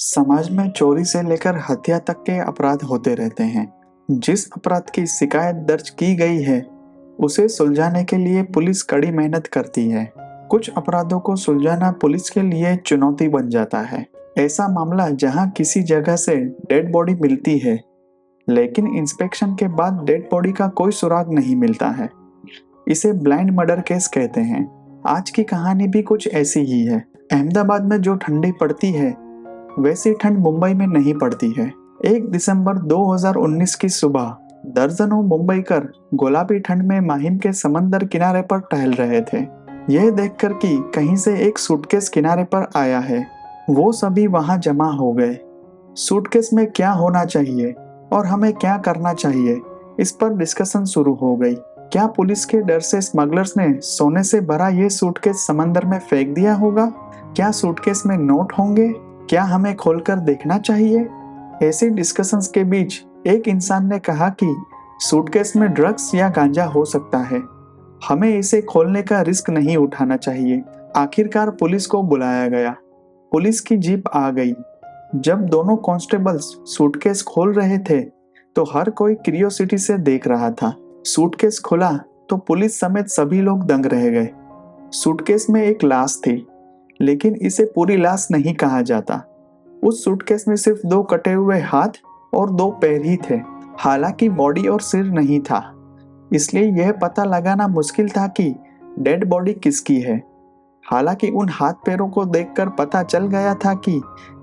समाज में चोरी से लेकर हत्या तक के अपराध होते रहते हैं। जिस अपराध की शिकायत दर्ज की गई है, उसे सुलझाने के लिए पुलिस कड़ी मेहनत करती है। कुछ अपराधों को सुलझाना पुलिस के लिए चुनौती बन जाता है। ऐसा मामला जहां किसी जगह से डेड बॉडी मिलती है, लेकिन इंस्पेक्शन के बाद डेड बॉडी का कोई सुराग नहीं मिलता है। इसे ब्लाइंड मर्डर केस कहते हैं। आज की कहानी भी कुछ ऐसी ही है। अहमदाबाद में जो ठंडी पड़ती है, वैसी ठंड मुंबई में नहीं पड़ती है। 1 दिसंबर 2019 की सुबह दर्जनों मुंबईकर गुलाबी ठंड में माहिम के समंदर किनारे पर टहल रहे थे। यह देखकर कि कहीं से एक सूटकेस किनारे पर आया है, वो सभी वहां जमा हो गए। सूटकेस में क्या होना चाहिए और हमें क्या करना चाहिए, इस पर डिस्कशन शुरू हो गई। क्या पुलिस के डर से स्मगलर्स ने सोने से भरा ये सूटकेस समंदर में फेंक दिया होगा? क्या सूटकेस में नोट होंगे? क्या हमें खोलकर देखना चाहिए? ऐसी डिस्कशंस के बीच एक इंसान ने कहा कि सूटकेस में ड्रग्स या गांजा हो सकता है, हमें इसे खोलने का रिस्क नहीं उठाना चाहिए। आखिरकार पुलिस को बुलाया गया। पुलिस की जीप आ गई। जब दोनों कांस्टेबल्स सूटकेस खोल रहे थे, तो हर कोई क्यूरियोसिटी से देख रहा था। सूटकेस खुला तो पुलिस समेत सभी लोग दंग रह गए। सूटकेस में एक लाश थी, लेकिन इसे पूरी लाश नहीं कहा जाता। उस सूटकेस में सिर्फ 2 कटे हुए हाथ और 2 पैर ही थे। हालांकि बॉडी और सिर नहीं था, इसलिए यह पता लगाना मुश्किल था कि डेड बॉडी किसकी है। हालांकि उन हाथ पैरों को देखकर पता चल गया था कि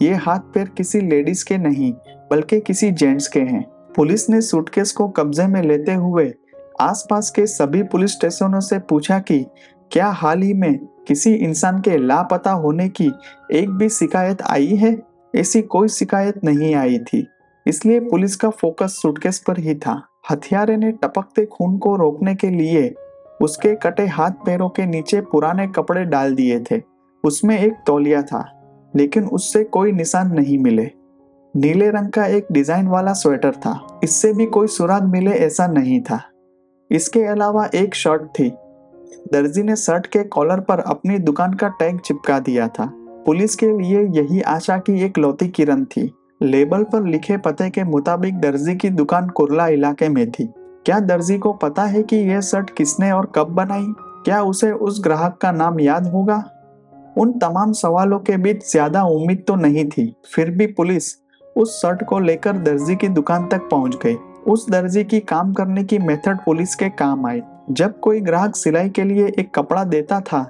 ये हाथ पैर किसी लेडीज के नहीं, बल्कि किसी जेंट्स के हैं। पुलिस ने सूटकेस को कब्जे में लेते हुए आसपास के सभी पुलिस स्टेशनों से पूछा कि क्या हाल ही में किसी इंसान के लापता होने की एक भी शिकायत आई है। ऐसी कोई शिकायत नहीं आई थी, इसलिए पुलिस का फोकस सूटकेस पर ही था। हत्यारे ने टपकते खून को रोकने के लिए उसके कटे हाथ पैरों के नीचे पुराने कपड़े डाल दिए थे। उसमें एक तौलिया था, लेकिन उससे कोई निशान नहीं मिले। नीले रंग का एक डिजाइन वाला स्वेटर था, इससे भी कोई सुराग मिले ऐसा नहीं था। इसके अलावा एक शर्ट थी। दर्जी ने शर्ट के कॉलर पर अपनी दुकान का टैग चिपका दिया था। पुलिस के लिए यही आशा की एक लौती किरण थी। लेबल पर लिखे पते के मुताबिक दर्जी की दुकान कुर्ला इलाके में थी। क्या दर्जी को पता है कि यह शर्ट किसने और कब बनाई? क्या उसे उस ग्राहक का नाम याद होगा? उन तमाम सवालों के बीच ज्यादा उम्मीद तो नहीं थी। फिर भी पुलिस उस शर्ट को लेकर दर्जी की दुकान तक पहुंच गई। उस दर्जी की काम करने की मेथड पुलिस के काम आई। जब कोई ग्राहक सिलाई के लिए एक कपड़ा देता था,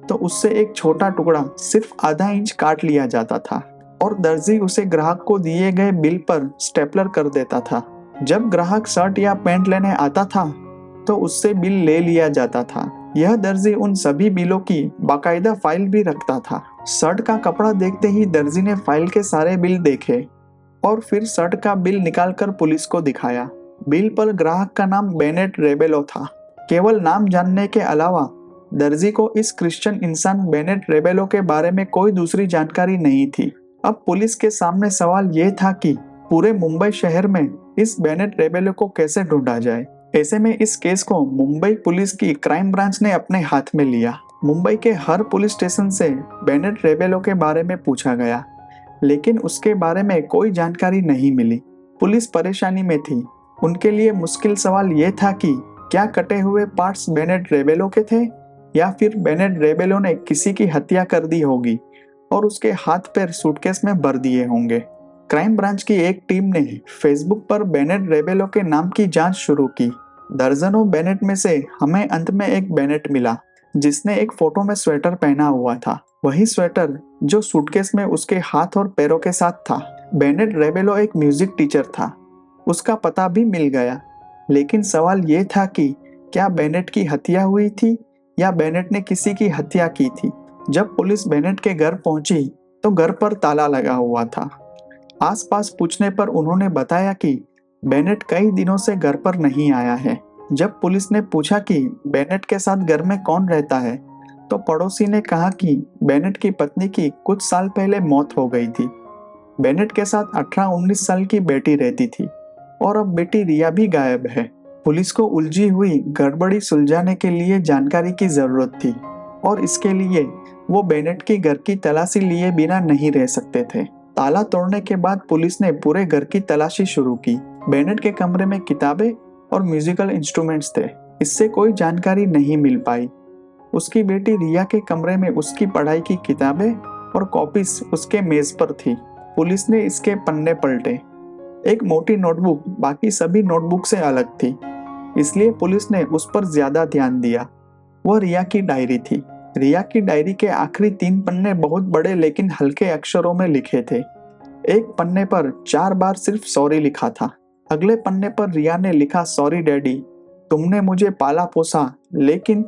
तो उससे एक छोटा टुकड़ा सिर्फ आधा इंच काट लिया जाता था और दर्जी उसे ग्राहक को दिए गए बिल पर स्टेपलर कर देता था। जब ग्राहक शर्ट या पैंट लेने आता था, तो उससे बिल ले लिया जाता था। यह दर्जी उन सभी बिलों की बाकायदा फाइल भी रखता था। शर्ट का कपड़ा देखते ही दर्जी ने फाइल के सारे बिल देखे और फिर शर्ट का बिल निकालकर पुलिस को दिखाया। बिल पर ग्राहक का नाम बेनेट रेबेलो था। केवल नाम जानने के अलावा दर्जी को इस क्रिश्चियन इंसान बेनेट रेबेलो के बारे में कोई दूसरी जानकारी नहीं थी। अब पुलिस के सामने सवाल यह था कि पूरे मुंबई शहर में इस बेनेट रेबेलो को कैसे ढूंढा जाए। ऐसे में इस केस को मुंबई पुलिस की क्राइम ब्रांच ने अपने हाथ में लिया। मुंबई के हर पुलिस स्टेशन से बेनेट रेबेलो के बारे में पूछा गया, लेकिन उसके बारे में कोई जानकारी नहीं मिली। पुलिस परेशानी में थी। उनके लिए मुश्किल सवाल यह था कि क्या कटे हुए पार्ट्स बेनेट रेबेलो के थे, या फिर बेनेट रेबेलो ने किसी की हत्या कर दी होगी और उसके हाथ पैर सूटकेस में भर दिए होंगे। क्राइम ब्रांच की एक टीम ने फेसबुक पर बेनेट रेबेलो के नाम की जांच शुरू की। दर्जनों बेनेट में से हमें अंत में एक बेनेट मिला, जिसने एक फोटो में स्वेटर पहना हुआ था, वही स्वेटर जो सूटकेस में उसके हाथ और पैरों के साथ था। बेनेट रेबेलो एक म्यूजिक टीचर था। उसका पता भी मिल गया, लेकिन सवाल यह था कि क्या बेनेट की हत्या हुई थी या बेनेट ने किसी की हत्या की थी। जब पुलिस बेनेट के घर पहुंची, तो घर पर ताला लगा हुआ था। आसपास पूछने पर उन्होंने बताया कि बेनेट कई दिनों से घर पर नहीं आया है। जब पुलिस ने पूछा कि बेनेट के साथ घर में कौन रहता है, तो पड़ोसी ने कहा कि बेनेट की पत्नी की कुछ साल पहले मौत हो गई थी। बेनेट के साथ 18-19 साल की बेटी रहती थी और अब बेटी रिया भी गायब है। पुलिस को उलझी हुई गड़बड़ी सुलझाने के लिए जानकारी की जरूरत थी, और इसके लिए वो बेनेट के घर की तलाशी लिए बिना नहीं रह सकते थे। ताला तोड़ने के बाद पुलिस ने पूरे घर की तलाशी शुरू की। बेनेट के कमरे में किताबें और म्यूजिकल इंस्ट्रूमेंट्स थे। इससे कोई जानकारी नहीं मिल पाई। उसकी बेटी रिया के कमरे में उसकी पढ़ाई की किताबें और कॉपीज उसके मेज पर थी। पुलिस ने इसके पन्ने पलटे। एक मोटी नोटबुक बाकी सभी नोटबुक से अलग थी, इसलिए पुलिस ने उस पर ज्यादा ध्यान दिया। वह रिया की डायरी थी। रिया की डायरी के आखिरी 3 पन्ने बहुत बड़े लेकिन हल्के अक्षरों में लिखे थे। एक पन्ने पर 4 बार सिर्फ सॉरी लिखा था। अगले पन्ने पर रिया ने लिखा, सॉरी डैडी, तुमने मुझे पाला पोसा लेकिन।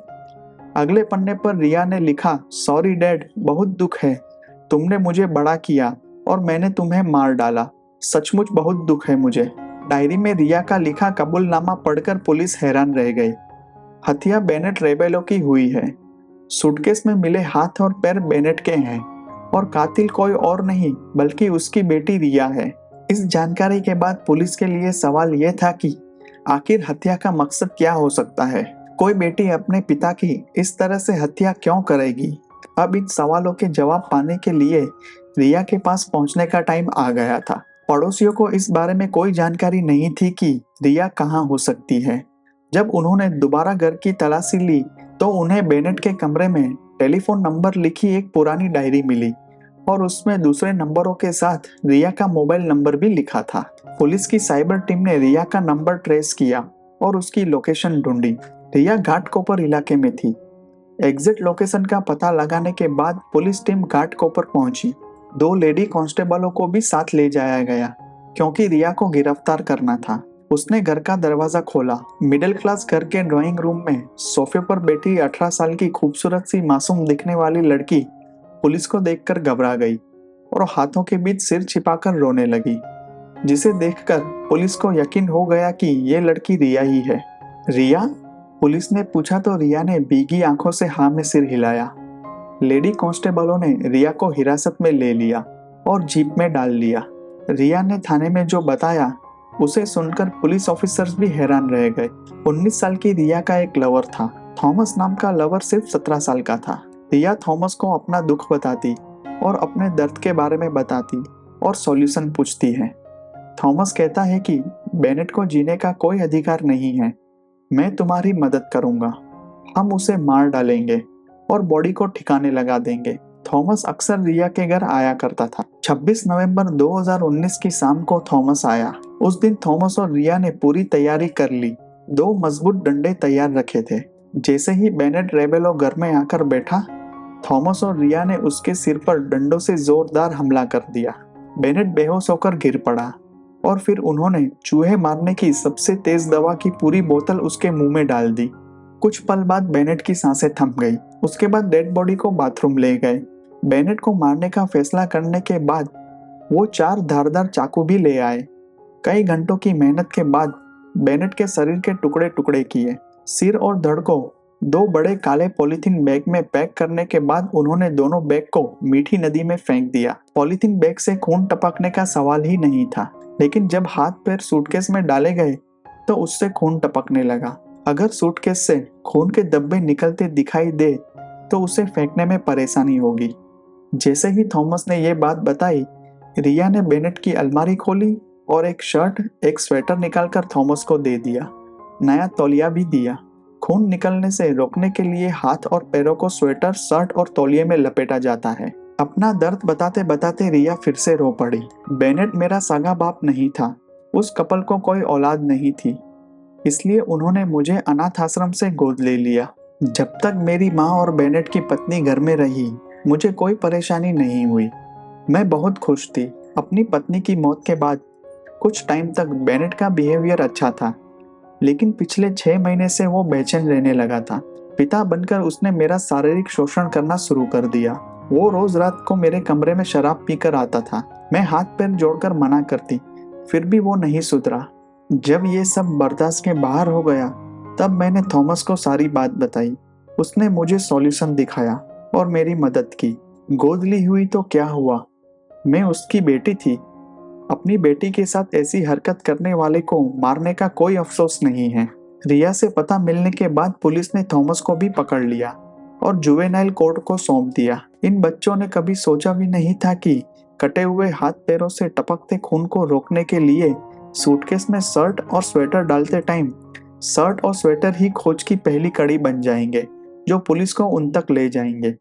अगले पन्ने पर रिया ने लिखा, सॉरी डैड, बहुत दुख है, तुमने मुझे बड़ा किया और मैंने तुम्हें मार डाला, सचमुच बहुत दुख है मुझे। डायरी में रिया का लिखा कबूलनामा पढ़कर पुलिस हैरान रह गई। हत्या बेनेट रेबेलो की हुई है। सूटकेस में मिले हाथ और पैर बेनेट के हैं और कातिल कोई और नहीं बल्कि उसकी बेटी रिया है। इस जानकारी के बाद पुलिस के लिए सवाल यह था कि आखिर हत्या का मकसद क्या हो सकता है। कोई बेटी अपने पिता की इस तरह से हत्या क्यों करेगी। अब इन सवालों के जवाब पाने के लिए रिया के पास पहुंचने का टाइम आ गया था। पड़ोसियों को इस बारे में कोई जानकारी नहीं थी कि रिया कहाँ हो सकती है। जब उन्होंने दोबारा घर की तलाशी ली तो उन्हें बेनेट के कमरे में टेलीफोन नंबर लिखी एक पुरानी डायरी मिली और उसमें दूसरे नंबरों के साथ रिया का मोबाइल नंबर भी लिखा था। पुलिस की साइबर टीम ने रिया का नंबर ट्रेस किया और उसकी लोकेशन ढूंढी। रिया घाटकोपर इलाके में थी। एग्जिट लोकेशन का पता लगाने के बाद पुलिस टीम घाटकोपर पहुंची। 2 लेडी कांस्टेबलों को भी साथ ले जाया गया क्योंकि रिया को गिरफ्तार करना था। उसने घर का दरवाजा खोला। मिडिल क्लास घर के ड्राइंग रूम में सोफे पर बैठी 18 साल की खूबसूरत सी मासूम दिखने वाली लड़की पुलिस को देखकर घबरा गई और हाथों के बीच सिर छिपाकर रोने लगी, जिसे देखकर पुलिस को यकीन हो गया कि ये लड़की रिया ही है। रिया? पुलिस ने पूछा तो रिया ने भीगी आंखों से हाँ में सिर हिलाया। लेडी कांस्टेबलों ने रिया को हिरासत में ले लिया और जीप में डाल लिया। रिया ने थाने में जो बताया उसे सुनकर पुलिस ऑफिसर्स भी हैरान रह गए। 19 साल की रिया का एक लवर था। थॉमस नाम का लवर सिर्फ 17 साल का था। रिया थॉमस को अपना दुख बताती और अपने दर्द के बारे में बताती और सॉल्यूशन पूछती है। थॉमस कहता है कि बेनेट को जीने का कोई अधिकार नहीं है, मैं तुम्हारी मदद करूंगा, हम उसे मार डालेंगे और बॉडी को ठिकाने लगा देंगे। थॉमस अक्सर रिया के घर आया करता था। 26 नवंबर 2019 की शाम को थॉमस आया। उस दिन थॉमस और रिया ने पूरी तैयारी कर ली। 2 मजबूत डंडे तैयार रखे थे। जैसे ही बेनेट रेबेलो घर में आकर बैठा, थॉमस और रिया ने उसके सिर पर डंडों से जोरदार हमला कर दिया। बेनेट बेहोश होकर गिर पड़ा और फिर उन्होंने चूहे मारने की सबसे तेज दवा की पूरी बोतल उसके मुंह में डाल दी। कुछ पल बाद बेनेट की सांसें थम गई। उसके बाद डेड बॉडी को बाथरूम ले गए। बेनेट को मारने का फैसला करने के बाद वो 4 धारदार चाकू भी ले आए। कई घंटों की मेहनत के बाद बेनेट के शरीर के टुकड़े टुकड़े किए। सिर और धड़ को 2 बड़े काले पॉलीथीन बैग में पैक करने के बाद उन्होंने दोनों बैग को मीठी नदी में फेंक दिया। पॉलीथीन बैग से खून टपकने का सवाल ही नहीं था, लेकिन जब हाथ पैर सूटकेस में डाले गए तो उससे खून टपकने लगा। अगर सूटकेस से खून के धब्बे निकलते दिखाई दे तो उसे फेंकने में परेशानी होगी। जैसे ही थॉमस ने यह बात बताई, रिया ने बेनेट की अलमारी खोली और एक शर्ट, एक स्वेटर निकालकर थॉमस को दे दिया। नया तौलिया भी दिया। खून निकलने से रोकने के लिए हाथ और पैरों को स्वेटर, शर्ट और तौलिए में लपेटा जाता है। अपना दर्द बताते बताते रिया फिर से रो पड़ी। बेनेट मेरा सगा बाप नहीं था। उस कपल को कोई औलाद नहीं थी, इसलिए उन्होंने मुझे अनाथ आश्रम से गोद ले लिया। जब तक मेरी माँ और बेनेट की पत्नी घर में रही, मुझे कोई परेशानी नहीं हुई। मैं बहुत खुश थी। अपनी पत्नी की मौत के बाद कुछ टाइम तक बेनेट का बिहेवियर अच्छा था, लेकिन पिछले 6 महीने से वो बेचैन रहने लगा था। पिता बनकर उसने मेरा शारीरिक शोषण करना शुरू कर दिया। वो रोज रात को मेरे कमरे में शराब पीकर आता था। मैं हाथ पैर जोड़कर मना करती, फिर भी वो नहीं सुधरा। जब ये सब बर्दाश्त के बाहर हो गया, तब मैंने थॉमस को सारी बात बताई। उसने मुझे सॉल्यूशन दिखाया और मेरी मदद की। गोद ली हुई तो क्या हुआ, मैं उसकी बेटी थी। अपनी बेटी के साथ ऐसी हरकत करने वाले को मारने का कोई अफसोस नहीं है। रिया से पता मिलने के बाद पुलिस ने थॉमस को भी पकड़ लिया और जुवेनाइल कोर्ट को सौंप दिया। इन बच्चों ने कभी सोचा भी नहीं था कि कटे हुए हाथ पैरों से टपकते खून को रोकने के लिए सूटकेस में शर्ट और स्वेटर डालते टाइम शर्ट और स्वेटर ही खोज की पहली कड़ी बन जाएंगे जो पुलिस को उन तक ले जाएंगे।